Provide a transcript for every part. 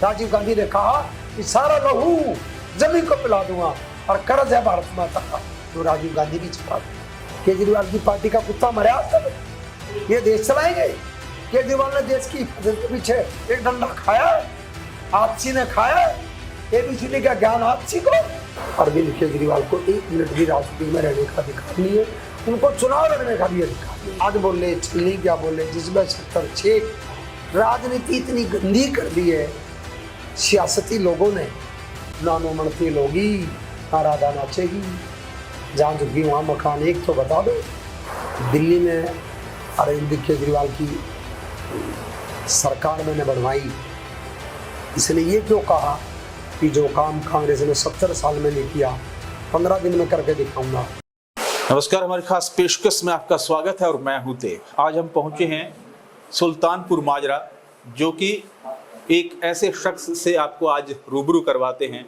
राजीव गांधी ने कहा कि सारा लहू जमीन को पिला दूंगा और कर्ज है भारत माता का, तो राजीव गांधी भी चुका। केजरीवाल की पार्टी का कुत्ता मरा तब ये देश चलाएंगे? केजरीवाल ने देश की हिफाजत के पीछे एक डंडा खाया, आपसी ने खाया, एबीसीडी का ज्ञान आपसी को। अरविंद केजरीवाल को 1 मिनट भी राजनीति में रहने का अधिकार नहीं है, उनको चुनाव लड़ने का भी अधिकार नहीं। आज बोले छलनी क्या बोले, जिसमें 70 राजनीति इतनी गंदी कर दी है सियासती लोगों ने, नानो मणती लोगी ना राधा नाचेगी, जहाँ झुकी वहाँ मकान। एक तो बता दो, दिल्ली में अरविंद केजरीवाल की सरकार मैंने बनवाई, इसने ये क्यों कहा कि जो काम कांग्रेस ने 70 साल में नहीं किया 15 दिन में करके दिखाऊंगा। नमस्कार, हमारी खास पेशकश में आपका स्वागत है और मैं हूं तेज। आज हम पहुंचे हैं सुल्तानपुर माजरा, जो कि एक ऐसे शख्स से आपको आज रूबरू करवाते हैं।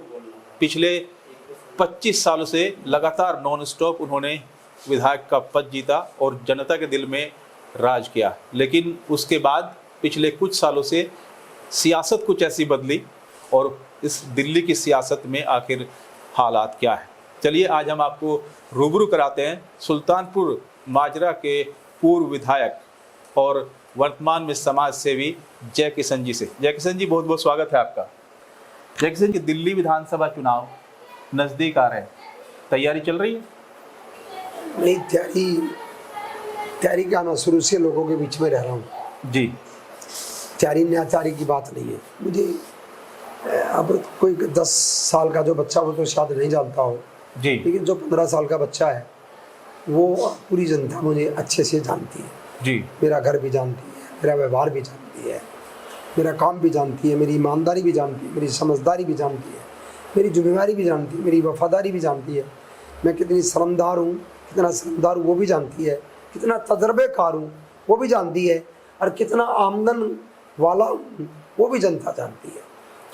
पिछले 25 सालों से लगातार नॉन स्टॉप उन्होंने विधायक का पद जीता और जनता के दिल में राज किया, लेकिन उसके बाद पिछले कुछ सालों से सियासत कुछ ऐसी बदली और इस दिल्ली की सियासत में आखिर हालात क्या है। चलिए आज हम आपको रूबरू कराते हैं सुल्तानपुर माजरा के पूर्व विधायक और वर्तमान में समाज सेवी जय किशन जी से। जय किशन जी, बहुत बहुत स्वागत है आपका। जय किशन जी, दिल्ली विधानसभा चुनाव नज़दीक आ रहे हैं, तैयारी चल रही है? नहीं, तैयारी क्या, मैं शुरू से लोगों के बीच में रह रहा हूँ जी। तैयारी न्याचारी की बात नहीं है। मुझे अब कोई 10 साल का जो बच्चा वो तो शायद नहीं जानता हो जी, लेकिन जो 15 साल का बच्चा है वो पूरी जनता मुझे अच्छे से जानती है जी। मेरा घर भी जानती है, मेरा व्यवहार भी जानती है, मेरा काम भी जानती है, मेरी ईमानदारी भी जानती है, मेरी समझदारी भी जानती है, मेरी जिम्मेदारी भी जानती है, मेरी वफादारी भी जानती है, मैं कितनी शर्मदार हूँ, कितना शर्मदार हूँ वो भी जानती है, कितना तजर्बेकार हूँ वो भी जानती है, और कितना आमदन वाला हूँ वो भी जनता जानती है।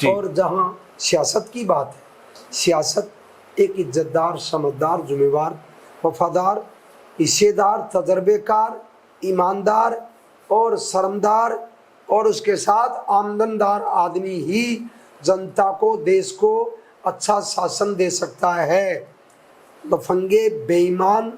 और जहाँ सियासत की बात है, सियासत एक इज्जतदार, समझदार, जिम्मेवार, वफादार, हिस्सेदार, तजर्बेकार, ईमानदार और शर्मदार और उसके साथ आमदनदार आदमी ही जनता को, देश को अच्छा शासन दे सकता है। लफंगे, बेईमान,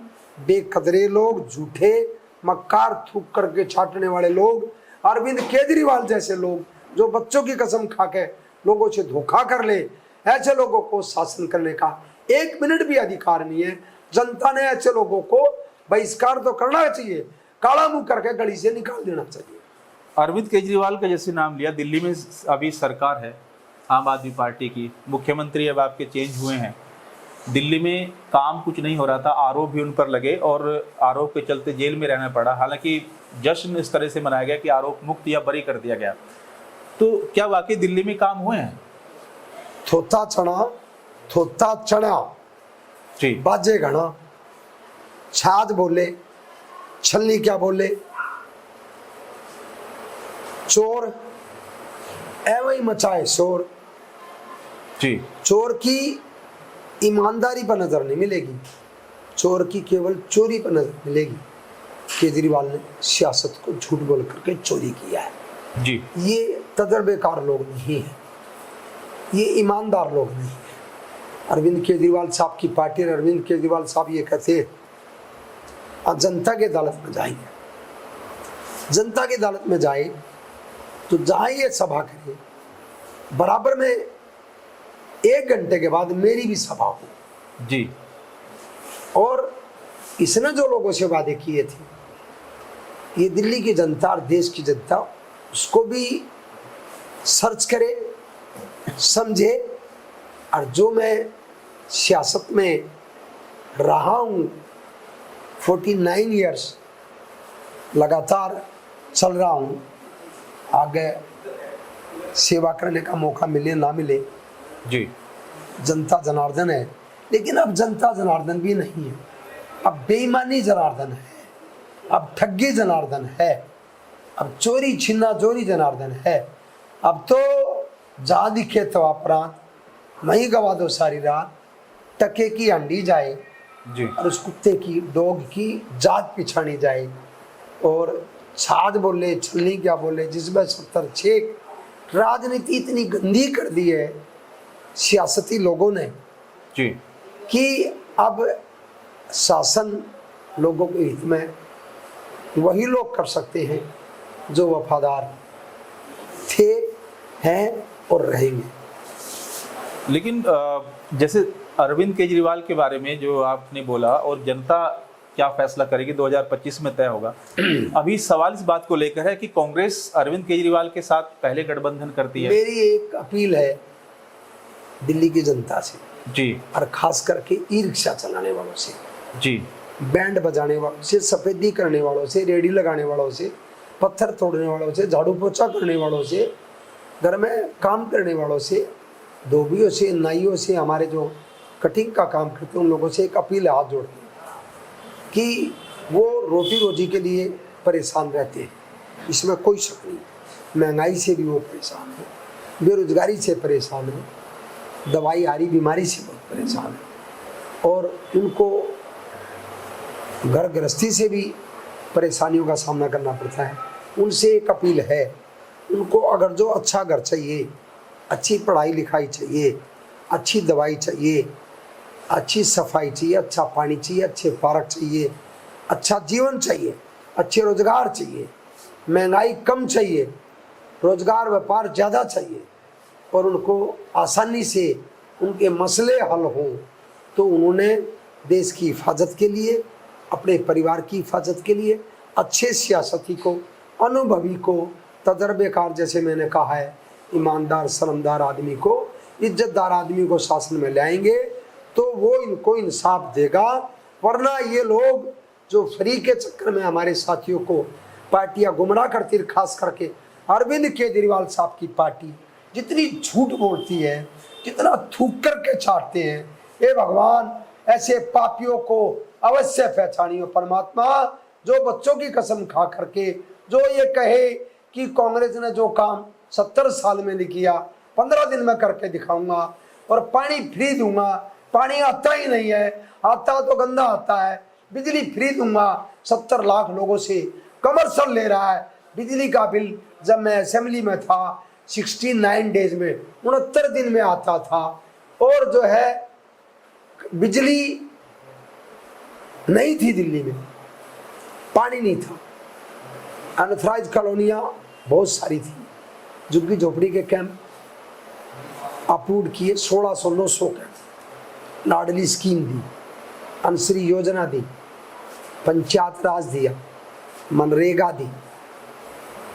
बेकदरे लोग, झूठे, मक्कार, थूक करके छाटने वाले लोग, अरविंद केजरीवाल जैसे लोग जो बच्चों की कसम खा के लोगों से धोखा कर ले, ऐसे लोगों को शासन करने का 1 मिनट भी अधिकार नहीं है। जनता ने ऐसे लोगों को बहिष्कार तो करना चाहिए, काला मुंह करके गली से निकाल देना चाहिए। अरविंद केजरीवाल का जैसे नाम लिया, दिल्ली में अभी सरकार है आम आदमी पार्टी की, मुख्यमंत्री अब आपके चेंज हुए हैं, दिल्ली में काम कुछ नहीं हो रहा था, आरोप भी उन पर लगे और आरोप के चलते जेल में रहना पड़ा। हालांकि जश्न इस तरह से मनाया गया कि आरोप मुक्त या बरी कर दिया गया, तो क्या वाकई दिल्ली में काम हुए हैं? थोथा चना जी, बाजे घना, छाज बोले, छलनी क्या बोले, चोर एवं ही मचाए शोर। जी, चोर की ईमानदारी पर नजर नहीं मिलेगी, चोर की केवल चोरी पर नजर मिलेगी। केजरीवाल ने सियासत को झूठ बोल करके चोरी किया है जी। ये तजर्बेकार लोग नहीं है, ये ईमानदार लोग नहीं है। अरविंद केजरीवाल साहब की पार्टी, अरविंद केजरीवाल साहब ये कहते हैं अब जनता की अदालत में जाएंगे, जनता की अदालत में जाए तो जहाँ ये सभा करे बराबर में 1 घंटे के बाद मेरी भी सभा हो जी। और इसने जो लोगों से वादे किए थे, ये दिल्ली की जनता और देश की जनता उसको भी सर्च करे, समझे। और जो मैं सियासत में रहा हूँ 49 ईयर्स लगातार चल रहा हूँ, आगे सेवा करने का मौका मिले ना मिले जी, जनता जनार्दन है। लेकिन अब जनता जनार्दन भी नहीं है, अब बेईमानी जनार्दन है, अब ठगी जनार्दन है, अब चोरी छिन्ना चोरी जनार्दन है। अब तो जहाँ दिखे तो अपराध, वहीं गवा दो सारी रात, टके की अंडी जाए जी। और उस कुत्ते की, डॉग की जात पिछानी जाए। और छाद बोले, छलनी क्या बोले, जिसमें 70 छेक राजनीति इतनी गंदी कर दी है सियासती लोगों ने जी कि अब शासन लोगों के हित में वही लोग कर सकते हैं जो वफादार थे, हैं और रहेंगे। लेकिन जैसे अरविंद केजरीवाल के बारे में जो आपने बोला, और जनता क्या फैसला करेगी 2025 में तय होगा। अभी सवाल इस बात को लेकर है कि कांग्रेस अरविंद केजरीवाल के साथ पहले गठबंधन करती है। मेरी एक अपील है दिल्ली की जनता से जी और खास करके ई रिक्शा चलाने वालों से, जी, बैंड बजाने वालों से, सफेदी करने वालों से, रेडी लगाने वालों से, पत्थर तोड़ने वालों से, झाड़ू पोछा करने वालों से, घर में काम करने वालों से, धोबियों से, नाइयों से, हमारे जो कटिंग का काम करते हैं उन लोगों से एक अपील है हाथ जोड़ के कि वो रोटी रोजी के लिए परेशान रहते हैं, इसमें कोई शक नहीं। महंगाई से भी वो परेशान है, बेरोजगारी से परेशान है, दवाई आ रही बीमारी से बहुत परेशान है, और उनको घर गृहस्थी से भी परेशानियों का सामना करना पड़ता है। उनसे एक अपील है, उनको अगर जो अच्छा घर चाहिए, अच्छी पढ़ाई लिखाई चाहिए, अच्छी दवाई चाहिए, अच्छी सफाई चाहिए, अच्छा पानी चाहिए, अच्छे पार्क चाहिए, अच्छा जीवन चाहिए, अच्छे रोजगार चाहिए, महंगाई कम चाहिए, रोजगार व्यापार ज़्यादा चाहिए, और उनको आसानी से उनके मसले हल हों, तो उन्होंने देश की हिफाजत के लिए, अपने परिवार की हिफाजत के लिए अच्छे सियासती को, अनुभवी को, तजर्बेकार, जैसे मैंने कहा है, ईमानदार शर्मदार आदमी को, इज्जतदार आदमी को शासन में लाएंगे तो वो इनको इंसाफ देगा। वरना ये लोग जो फ्री के चक्कर में हमारे साथियों को पार्टियां गुमराह करती, खास करके अरविंद केजरीवाल साहब की पार्टी जितनी झूठ बोलती है, जितना थूक करके चाटते हैं, हे भगवान ऐसे पापियों को अवश्य पहचानियो परमात्मा, जो बच्चों की कसम खा करके जो ये कहे कि कांग्रेस ने जो काम 70 साल में नहीं किया 15 दिन में करके दिखाऊंगा और पानी फ्री दूंगा। पानी आता ही नहीं है, आता तो गंदा आता है। बिजली फ्री दूंगा, 70 लाख लोगों से कमर्शियल ले रहा है। बिजली का बिल जब मैं असेंबली में था 69 डेज में 69 दिन में आता था, और जो है बिजली नहीं थी दिल्ली में, पानी नहीं था, अनथराइज कॉलोनियाँ बहुत सारी थी, झुग्गी झोपड़ी के कैंप अप्रूव किए, 1600-900 कैंप, लाडली स्कीम दी, अंशरी योजना दी, पंचायत राज दिया, मनरेगा दी,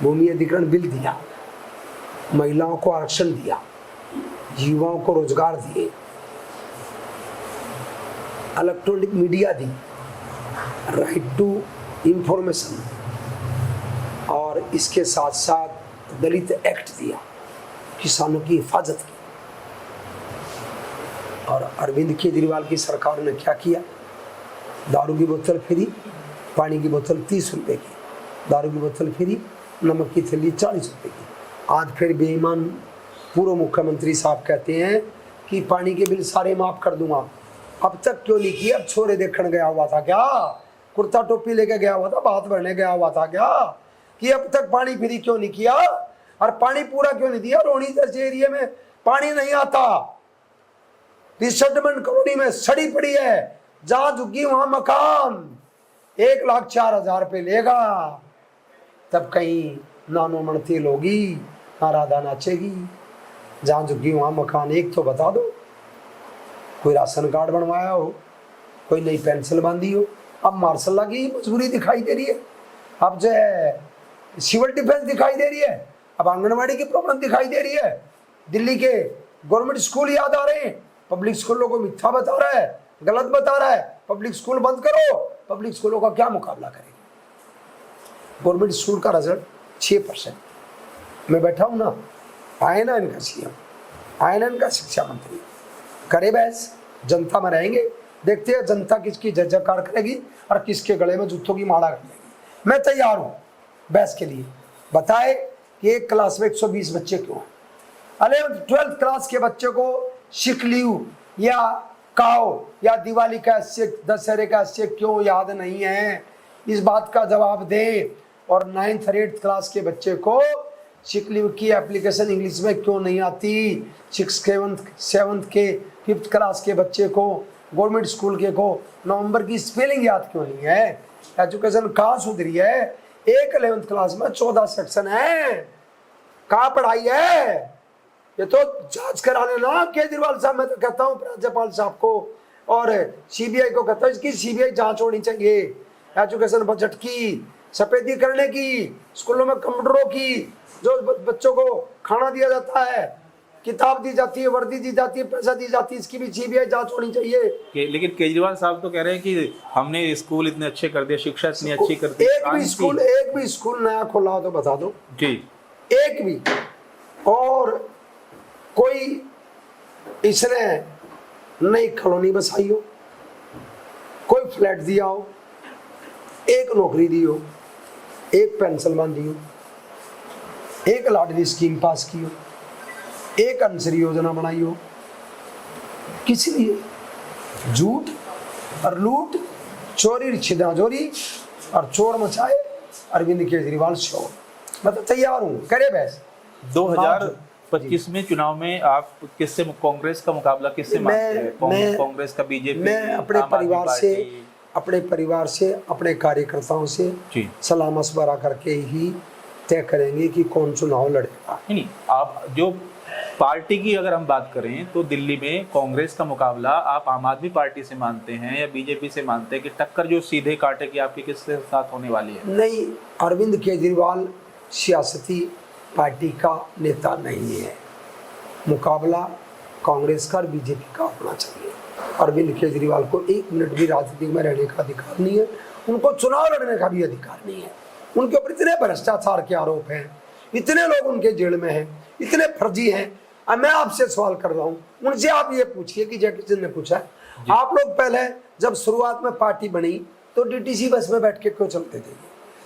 भूमि अधिग्रहण बिल दिया, महिलाओं को आरक्षण दिया, युवाओं को रोजगार दिए, इलेक्ट्रॉनिक मीडिया दी, राइट टू इंफॉर्मेशन, और इसके साथ साथ दलित एक्ट दिया, किसानों की हिफाजत की। और अरविंद केजरीवाल की सरकार ने क्या किया? दारू की बोतल फ्री, पानी की बोतल 30 रुपए की, दारू की बोतल फ्री, नमक की थैली 40 रुपए की। आज फिर बेईमान पूर्व मुख्यमंत्री साहब कहते हैं कि पानी के बिल सारे माफ कर दूंगा। अब तक क्यों नहीं किया? अब छोरे देखने गया हुआ था क्या? कुर्ता टोपी लेके गया हुआ था, बात भरने गया हुआ था क्या? कि अब तक पानी फ्री क्यों नहीं किया और पानी पूरा क्यों नहीं दिया? रोहिणी जैसे एरिया में पानी नहीं आता, रिसेटलमेंट कॉलोनी में सड़ी पड़ी है, जहां झुग्गी वहां मकान 1,04,000 रुपये लेगा, तब कहीं नानो मणती होगी, ना राधा नाचेगी। जहां झुग्गी वहां मकान, एक तो बता दो, कोई राशन कार्ड बनवाया हो, कोई नई पेंसिल बांधी हो। अब मार्शल की मजबूरी दिखाई दे रही है, अब जो है सिविल डिफेंस दिखाई दे रही है, अब आंगनबाड़ी की प्रॉब्लम दिखाई दे रही है। दिल्ली के गवर्नमेंट स्कूल याद आ रहे हैं, पब्लिक स्कूलों को मिथ्या बता रहा है, गलत बता रहा है। पब्लिक स्कूल बंद करो, पब्लिक स्कूलों का क्या मुकाबला करेंगे? गवर्नमेंट स्कूल का रिजल्ट 6%। मैं बैठा हूँ ना, आए ना इनका सीएम, आए ना इनका शिक्षा मंत्री, करे बहस, जनता में रहेंगे, देखते हैं जनता किसकी जय जयकार करेगी और किसके गले में जूतों की माला करेगी। मैं तैयार हूँ बहस के लिए। बताए कि एक क्लास में 120 बच्चे क्यों हैं? 11th 12th क्लास के बच्चे को शिकलियू या काओ या दिवाली का दशहरे का क्यों याद नहीं है? इस बात का जवाब दे। और 9th और 8th क्लास के बच्चे को सिक लीव की एप्लीकेशन इंग्लिश में क्यों नहीं आती? 6th 7th के 5th क्लास के बच्चे को, गवर्नमेंट स्कूल के को नवंबर की स्पेलिंग याद क्यों नहीं है? एजुकेशन कहाँ सुधरी है? एक 11th क्लास में 14 सेक्शन है, कहाँ पढ़ाई है? ये तो जांच करा लेना केजरीवाल साहब। मैं तो कहता हूँ राज्यपाल साहब को और सीबीआई को कहता हूँ, इसकी सीबीआई जांच होनी चाहिए। एजुकेशन बजट की सफेदी करने की, स्कूलों में कंप्यूटरों की, जो बच्चों को खाना दिया जाता है, किताब दी जाती है, वर्दी दी जाती है, पैसा दी जाती है, इसकी भी सीबीआई जांच होनी चाहिए। लेकिन केजरीवाल साहब तो कह रहे हैं कि हमने स्कूल इतने अच्छे कर दिए, शिक्षा इतनी अच्छी कर दी। एक भी स्कूल नया खोला हो तो बता दो जी, एक भी। और कोई इसने नई कॉलोनी बसाई हो, कोई फ्लैट दिया हो, एक नौकरी दी हो, एक पेंशन बांधी हो, एक लाडली स्कीम पास की हो, एक अंशरी योजना बनाई हो? किस लिए? झूठ और लूट, चोरी छिदाजोरी और चोर मचाए अरविंद केजरीवाल शोर। मैं तो तैयार हूँ, करे बहस। 2025 में चुनाव में आप किससे, कांग्रेस का मुकाबला किससे मानते हैं? कांग्रेस का, बीजेपी? मैं अपने परिवार से अपने कार्यकर्ताओं से सलाह मशवरा करके ही तय करेंगे कि कौन चुनाव लड़ेगा। नहीं, आप जो पार्टी की अगर हम बात करें तो दिल्ली में कांग्रेस का मुकाबला आप आम आदमी पार्टी से मानते हैं या बीजेपी से मानते हैं कि टक्कर जो सीधे काटे की आपकी किसके साथ होने वाली है? नहीं, अरविंद केजरीवाल सियासती पार्टी का नेता नहीं है। मुकाबला कांग्रेस का और बीजेपी का होना चाहिए। अरविंद केजरीवाल को 1 मिनट भी राजनीति में रहने का अधिकार नहीं है, उनको चुनाव लड़ने का भी अधिकार नहीं है। उनके ऊपर इतने भ्रष्टाचार के आरोप हैं, इतने लोग उनके जेल में हैं, इतने फर्जी हैं। अब मैं आपसे सवाल कर रहा हूँ, उनसे आप ये पूछिए कि जैकिसन ने पूछा, आप लोग पहले जब शुरुआत में पार्टी बनी तो डीटीसी बस में बैठ के क्यों चलते थे?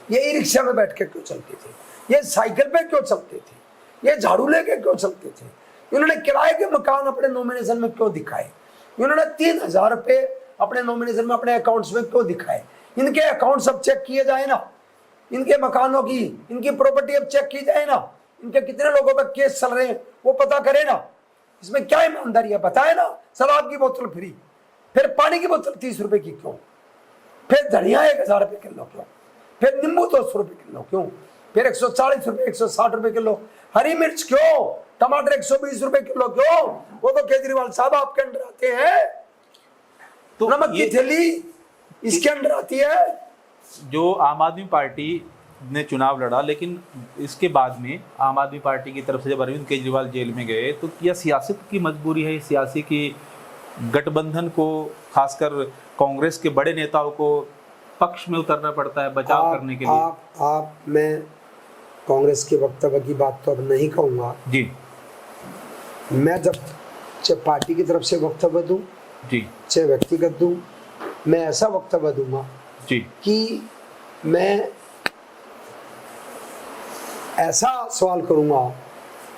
ये ई रिक्शा में बैठ के क्यों चलते थे? ये साइकिल पे क्यों चलते थे? ये झाड़ू लेके क्यों चलते थे? इन्होंने किराए के मकान अपने नॉमिनेशन में क्यों दिखाए? इन्होंने 3000 रुपए अपने नॉमिनेशन में अपने अकाउंट्स में क्यों दिखाए? इनके अकाउंट सब चेक किए जाए ना, इनके मकानों की, इनकी प्रॉपर्टी अब चेक की जाए ना, इनके कितने लोगों पर केस चल रहे हैं वो पता करे ना। इसमें क्या ईमानदारी है बताए ना। शराब की बोतल फ्री, फिर पानी की बोतल 30 रुपए की क्यों? फिर धनिया 1000 रुपए किलो क्यों? फिर नींबू 200 रुपए किलो क्यों? फिर 140 रुपए 160 रुपए किलो हरी मिर्च क्यों? टमाटर 120 रुपए किलो क्यों? वो तो केजरीवाल साहब आपके अंडर आते हैं। तो नमक की थैली इसके अंडर आती है। जो आम आदमी पार्टी ने चुनाव लड़ा, लेकिन इसके बाद में आम आदमी पार्टी की तरफ से जब अरविंद केजरीवाल जेल में गए तो क्या सियासत की मजबूरी है, सियासी की गठबंधन को, खासकर कांग्रेस के बड़े नेताओं को पक्ष में उतरना पड़ता है बचाव करने के लिए? मैं कांग्रेस के वक्तव्य की बात तो अब नहीं कहूँगा जी। मैं जब चाहे पार्टी की तरफ से वक्तव्य दूं जी, चाहे व्यक्तिगत दूं, मैं ऐसा वक्तव्य दूंगा जी कि मैं ऐसा सवाल करूंगा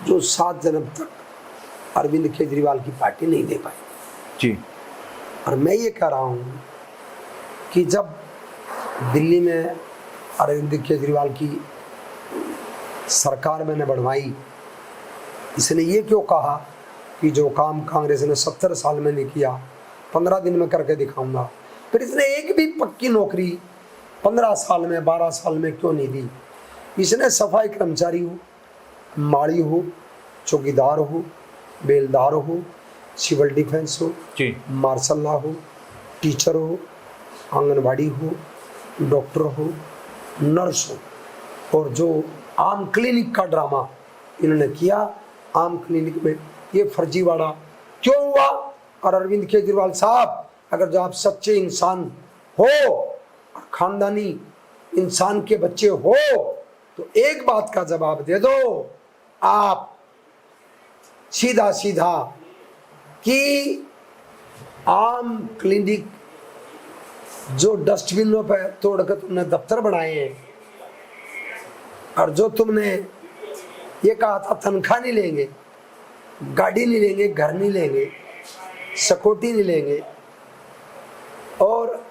जो 7 जन्म तक अरविंद केजरीवाल की पार्टी नहीं दे पाई जी। और मैं ये कह रहा हूँ कि जब दिल्ली में अरविंद केजरीवाल की सरकार मैंने बढ़वाई, इसने ये क्यों कहा कि जो काम कांग्रेस ने 70 साल में नहीं किया 15 दिन में करके दिखाऊंगा। फिर इसने एक भी पक्की नौकरी 15 साल में 12 साल में क्यों नहीं दी? इसने सफाई कर्मचारी हो, माड़ी हो, चौकीदार हो, बेलदार हो, सिविल डिफेंस हो, मार्शल लॉ हो, टीचर हो, आंगनबाड़ी हो, डॉक्टर हो, नर्स हो, और जो आम क्लिनिक का ड्रामा इन्होंने किया, आम क्लिनिक में ये फर्जीवाड़ा क्यों हुआ? और अरविंद केजरीवाल साहब, अगर जो आप सच्चे इंसान हो और खानदानी इंसान के बच्चे हो तो एक बात का जवाब दे दो आप सीधा सीधा कि आम क्लिनिक जो डस्टबिनों पर तोड़कर तुमने दफ्तर बनाए हैं और जो तुमने ये कहा था तनख्वाह नहीं लेंगे, गाड़ी नहीं लेंगे, घर नहीं लेंगे, सिक्योरिटी नहीं लेंगे और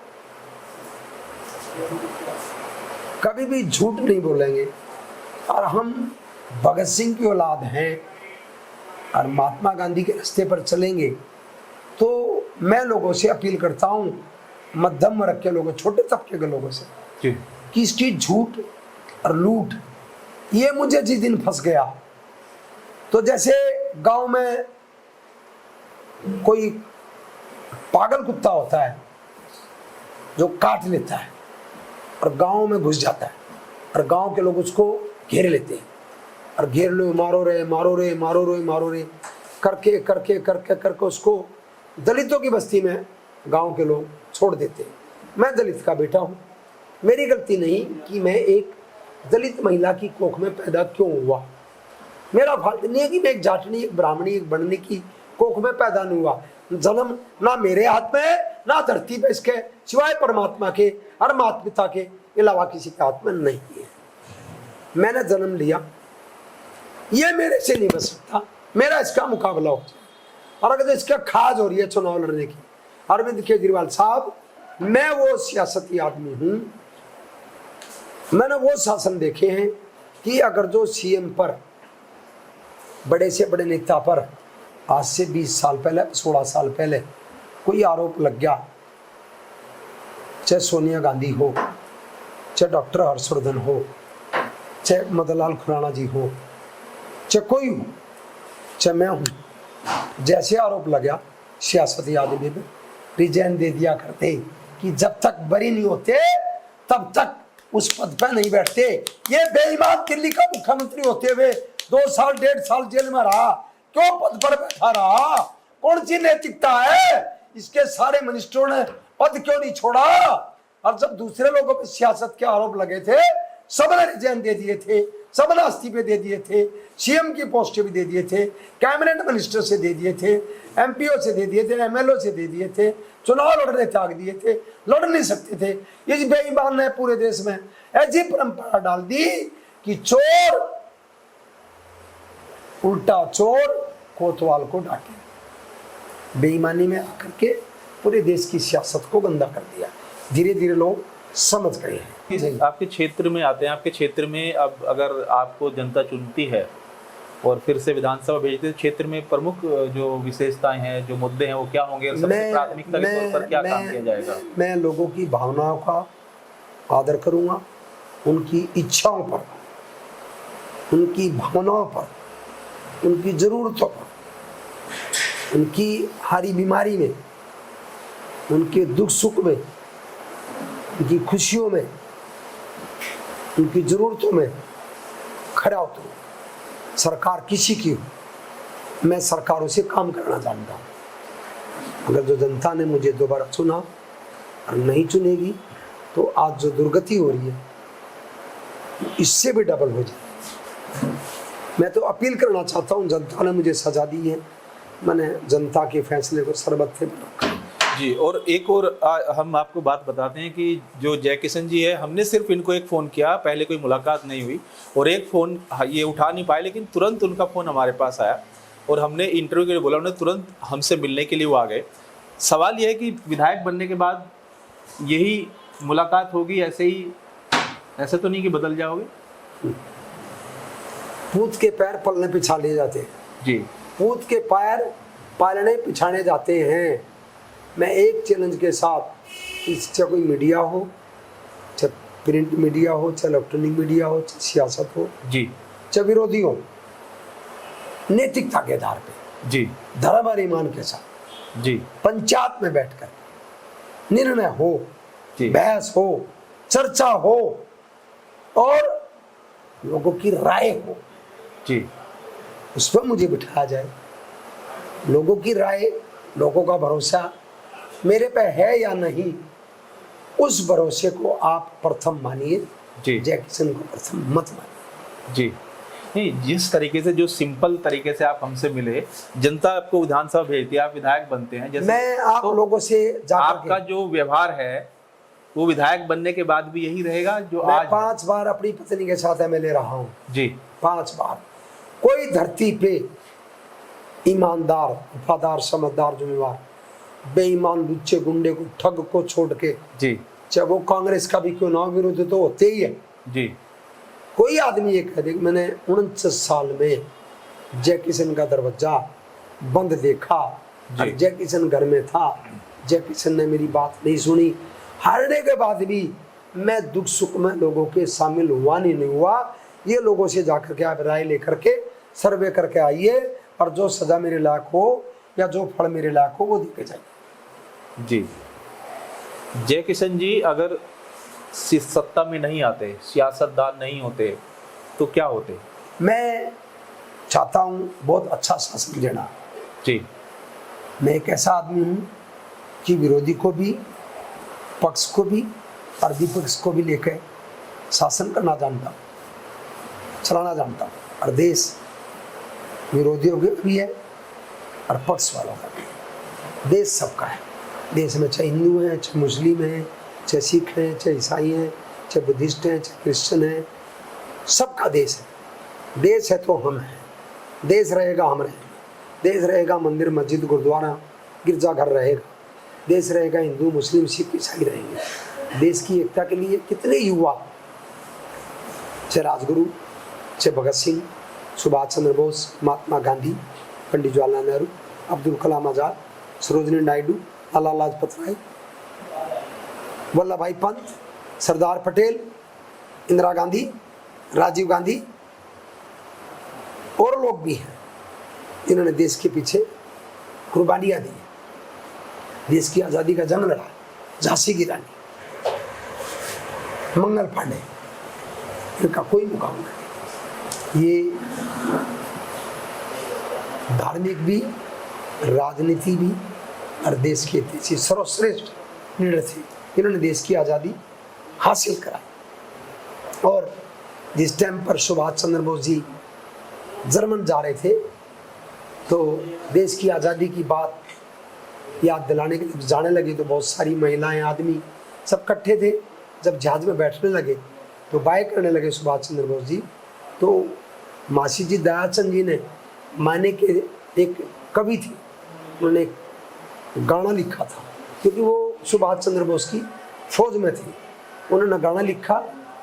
कभी भी झूठ नहीं बोलेंगे और हम भगत सिंह की औलाद हैं और महात्मा गांधी के रास्ते पर चलेंगे, तो मैं लोगों से अपील करता हूँ, मध्यम वर्ग के लोगों, छोटे तबके के लोगों से, जी कि इसकी झूठ और लूट ये मुझे जिस दिन फंस गया, तो जैसे गांव में कोई पागल कुत्ता होता है जो काट लेता है और गांव में घुस जाता है और गांव के लोग उसको घेर लेते हैं और घेर लो, मारो रे मारो रे मारो रे मारो रे करके करके करके करके उसको दलितों की बस्ती में गांव के लोग छोड़ देते हैं। मैं दलित का बेटा हूँ, मेरी गलती नहीं कि मैं एक दलित महिला की कोख में पैदा क्यों हुआ। मेरा फाल्ट नहीं है कि मैं एक जाटनी, एक ब्राह्मणी, एक बनने की कोख में पैदा नहीं हुआ। जन्म ना मेरे हाथ में है, ना धरती पे इसके सिवाय परमात्मा के और माता पिता के अलावा किसी के हाथ में नहीं है। मैंने जन्म लिया, ये मेरे से नहीं बच सकता, मेरा इसका मुकाबला हो जाए। और अगर इसका खाज हो रही है चुनाव लड़ने की, अरविंद केजरीवाल साहब, मैं वो सियासती आदमी हूं, मैंने वो शासन देखे हैं कि अगर जो सीएम पर, बड़े से बड़े नेता पर आज से 20 साल पहले, 16 साल पहले कोई आरोप लग गया, चाहे सोनिया गांधी हो, चाहे डॉक्टर हर्षवर्धन हो, चाहे मदन लाल खुराना जी हो, चाहे कोई हो, चाहे मैं हूँ, जैसे आरोप लगा सियासती आदमी में रिजाइन दे दिया करते कि जब तक बरी नहीं होते तब तक उस पद पर नहीं बैठते। ये बेईमान दिल्ली का मुख्यमंत्री होते हुए 2 साल 1.5 साल जेल में रहा, क्यों पद पर बैठा रहा? कौन सी नैतिकता है? इसके सारे मिनिस्टरों ने पद क्यों नहीं छोड़ा? और जब दूसरे लोगों पर सियासत के आरोप लगे थे, सबने रिजाइन दे दिए थे, सबने इस्तीफे दे दिए थे, सीएम की पोस्ट भी दे दिए थे, कैबिनेट मिनिस्टर से दे दिए थे, एमपीओ से दे दिए थे, एमएलओ से दे दिए थे, चुनाव लड़ने त्याग दिए थे, लड़ नहीं सकते थे। इस बेईमान ने पूरे देश में ऐसी परंपरा डाल दी कि चोर उल्टा चोर कोतवाल को डांटे। बेईमानी में आकर के पूरे देश की सियासत को गंदा कर दिया। धीरे धीरे लोग समझ गए हैं। आपके क्षेत्र में आते हैं, आपके क्षेत्र में अब अगर आपको जनता चुनती है और फिर से विधानसभा भेजते हैं, क्षेत्र में प्रमुख जो विशेषताएं हैं, जो मुद्दे हैं, वो क्या होंगे? सबसे प्राथमिकता के तौर पर क्या काम किया जाएगा? मैं लोगों की भावनाओं का आदर करूंगा, उनकी इच्छाओं पर, उनकी भावनाओं पर, उनकी जरूरतों पर, उनकी हरी बीमारी में, उनके दुख सुख में, उनकी खुशियों में, उनकी जरूरतों में खड़ा उतरूं। सरकार किसी की हो, मैं सरकारों से काम करना जानता हूँ। अगर जो जनता ने मुझे दोबारा चुना और नहीं चुनेगी तो आज जो दुर्गति हो रही है इससे भी डबल हो जाए। मैं तो अपील करना चाहता हूँ, जनता ने मुझे सजा दी है, मैंने जनता के फैसले को सर्वोच्च रखा जी। और एक और हम आपको बात बताते हैं कि जो जय किशन जी है, हमने सिर्फ इनको एक फ़ोन किया, पहले कोई मुलाकात नहीं हुई, और एक फ़ोन ये उठा नहीं पाए, लेकिन तुरंत उनका फ़ोन हमारे पास आया और हमने इंटरव्यू के लिए बोला, उन्होंने तुरंत हमसे मिलने के लिए वो आ गए। सवाल ये है कि विधायक बनने के बाद यही मुलाकात होगी, ऐसे ही, ऐसे तो नहीं कि बदल जाओगे? पूत के पैर पलने पिछाने जाते हैं जी, पूत के पैर पालने पिछाने जाते हैं। मैं एक चैलेंज के साथ, चाहे कोई मीडिया हो, चाहे प्रिंट मीडिया हो, चाहे इलेक्ट्रॉनिक मीडिया हो, चाहे सियासत हो जी, चाहे विरोधी हो, नैतिकता के आधार पे जी, धर्म और ईमान के साथ जी, पंचायत में बैठकर निर्णय हो, बहस हो, चर्चा हो और लोगों की राय हो जी, उस पर मुझे बिठाया जाए। लोगों की राय, लोगों का भरोसा मेरे पे है या नहीं, उस भरोसे को आप प्रथम मानिए, जय किशन को प्रथम मत मानिए। जी नहीं, जिस तरीके से, जो सिंपल तरीके से आप हमसे मिले, जनता आपको विधानसभा भेजती है, आप विधायक बनते हैं, जैसे मैं आप तो लोगों से आपका जो व्यवहार है वो विधायक बनने के बाद भी यही रहेगा जो मैं आज? 5 बार अपनी पत्नी के साथ एमएलए रहा हूँ जी, 5 बार। कोई धरती पे ईमानदार, वफादार, समझदार, जिम्मेवार, बेईमान, लुच्चे, गुंडे को, ठग को छोड़ के, जी, चाहे वो कांग्रेस का भी क्यों ना, विरोध तो होते ही है जी, कोई आदमी ये कह दे कि मैंने 49 साल में जय किशन का दरवाजा बंद देखा और जय किशन घर में था, जय किशन ने मेरी बात नहीं सुनी, हारने के बाद भी मैं दुख सुख में लोगों के शामिल हुआ नहीं हुआ, ये लोगों से जाकर के आप राय लेकर के सर्वे करके आइए और जो सजा मेरे लायक हो या जो फल मेरे लायक हो वो देके जाइए। जी, जय किशन जी अगर सत्ता में नहीं आते, सियासतदान नहीं होते तो क्या होते? मैं चाहता हूँ बहुत अच्छा शासन देना। जी, मैं एक ऐसा आदमी हूँ कि विरोधी को भी, पक्ष को भी और विपक्ष को भी लेकर शासन करना जानता हूँ, चलाना जानता हूँ। और देश विरोधियों का भी है और पक्ष वालों का भी है, देश सबका है। देश में चाहे हिंदू हैं, चाहे मुस्लिम हैं, चाहे सिख हैं, चाहे ईसाई हैं, चाहे बुद्धिस्ट हैं, चाहे क्रिश्चियन हैं, सबका देश है। देश है तो हम हैं, देश रहेगा हम रहेंगे, देश रहेगा मंदिर मस्जिद गुरुद्वारा गिरजाघर रहेगा, देश रहेगा हिंदू मुस्लिम सिख ईसाई रहेंगे। देश की एकता के लिए कितने युवा, चाहे राजगुरु, चाहे भगत सिंह, सुभाष चंद्र बोस, महात्मा गांधी, पंडित जवाहरलाल नेहरू, अब्दुल कलाम आजाद, सरोजिनी नायडू, लाला लाजपत राय, वल्लभ भाई पंत, सरदार पटेल, इंदिरा गांधी, राजीव गांधी और लोग भी हैं जिन्होंने देश के पीछे कुर्बानियां दी, देश की आज़ादी का जंग लड़ा। झांसी की रानी, मंगल पांडे, इनका कोई मुकाबला नहीं। ये धार्मिक भी, राजनीति भी और देश के इतिहास सर्वश्रेष्ठ लीडर थे, इन्होंने देश की आज़ादी हासिल कराई। और जिस टाइम पर सुभाष चंद्र बोस जी जर्मन जा रहे थे तो देश की आज़ादी की बात याद दिलाने के लिए जाने लगे तो बहुत सारी महिलाएं, आदमी सब इकट्ठे थे। जब जहाज में बैठने लगे तो बाय करने लगे सुभाष चंद्र बोस जी, तो मासी जी दयाचंद जी ने, मायने के एक कवि थे, उन्होंने एक गाना लिखा था क्योंकि वो सुभाष चंद्र बोस की फौज में थे। उन्होंने गाना लिखा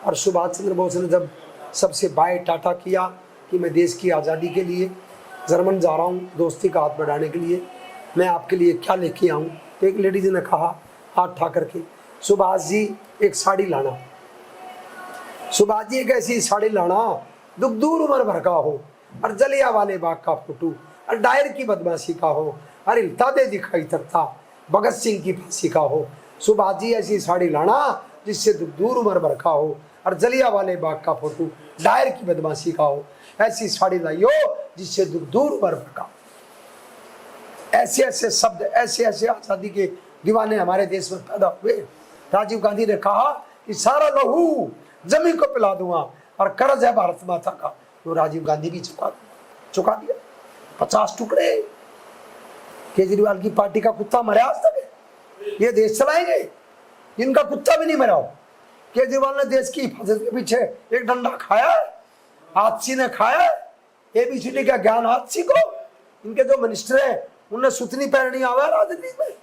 और सुभाष चंद्र बोस ने जब सबसे बाय टाटा किया कि मैं देश की आज़ादी के लिए जर्मन जा रहा हूँ, दोस्ती का हाथ बढ़ाने के लिए, मैं आपके लिए क्या लेके आऊँ, तो एक लेडीज ने कहा हाथ उठा करके, सुभाष जी एक साड़ी लाना, सुभाष जी एक ऐसी साड़ी लाना दुख दूर उम्र भर का हो और जलिया वाले बाग का फोटो और डायर की बदमाशी का हो और हिलता दे दिखाई तकता भगत सिंह की फांसी का हो। सुभाष जी ऐसी साड़ी लाना जिससे दुख दूर उम्र भर का हो और जलिया वाले बाग का फोटो डायर की बदमाशी का हो, ऐसी साड़ी लाइयो जिससे दुख दूर उम्र भर का। ऐसे ऐसे शब्द, ऐसे ऐसे आज़ादी के दीवाने हमारे देश में पैदा हुए। राजीव गांधी ने कहा कि सारा लहू जमीन को पिला दूंगा और कर्ज है भारत माता का, तो राजीव गांधी भी चुका दिया। 50 टुकड़े। केजरीवाल की पार्टी का कुत्ता मरा आज तक? ये देश चलाएंगे? इनका कुत्ता भी नहीं मरा हो। केजरीवाल ने देश की हिफाजत के पीछे एक डंडा खाया, हाथसी ने खाया, एबीसीडी का ज्ञान हाथसी को। इनके जो मिनिस्टर है उन्हें सुतनी पहननी आवे राजनीति में,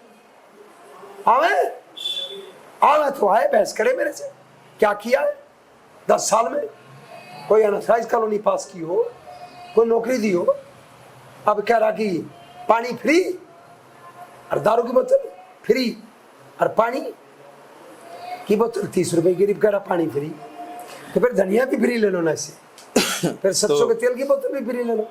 आवे तो आए बहस करे मेरे से। क्या किया है 10 साल में? कोई अनसाइज कॉलोनी पास की हो, कोई नौकरी दी हो, अब कह रहा कि पानी फ्री और दारू की बोतल फ्री और पानी की बोतल 30 रुपए की, कह रहा पानी फ्री, तो फिर धनिया भी फ्री ले लो ना इससे, फिर सरसों के तेल की बोतल भी फ्री ले लो।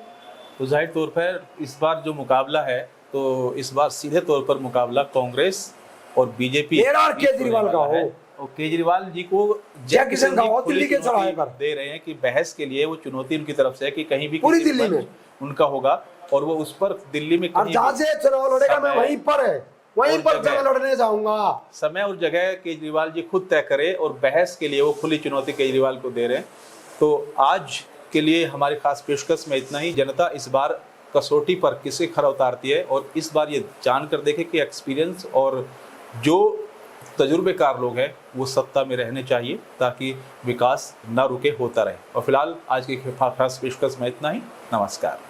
तो जाहिर तौर पर इस बार जो मुकाबला है, तो इस बार सीधे तौर पर मुकाबला कांग्रेस और बीजेपी केजरीवाल का हो। और केजरीवाल जी को जय किशन का हो दिल्ली के चौराहे पर दे रहे हैं कि बहस के लिए वो चुनौती उनकी तरफ से है कि कहीं भी पूरी दिल्ली में उनका होगा और वो उस पर दिल्ली में और जहां से चुनाव लड़ेगा मैं वहीं पर है, वहीं पर जब लड़ने जाऊंगा। समय और जगह केजरीवाल जी खुद तय करे और बहस के लिए वो खुली चुनौती केजरीवाल को दे रहे हैं। तो आज के लिए हमारी खास पेशकश में इतना ही। जनता इस बार कसौटी पर किसे खरा उतारती है और इस बार ये जानकर देखे कि एक्सपीरियंस और जो तजुर्बेकार लोग हैं वो सत्ता में रहने चाहिए ताकि विकास ना रुके, होता रहे। और फिलहाल आज की खास पेशकश में इतना ही। नमस्कार।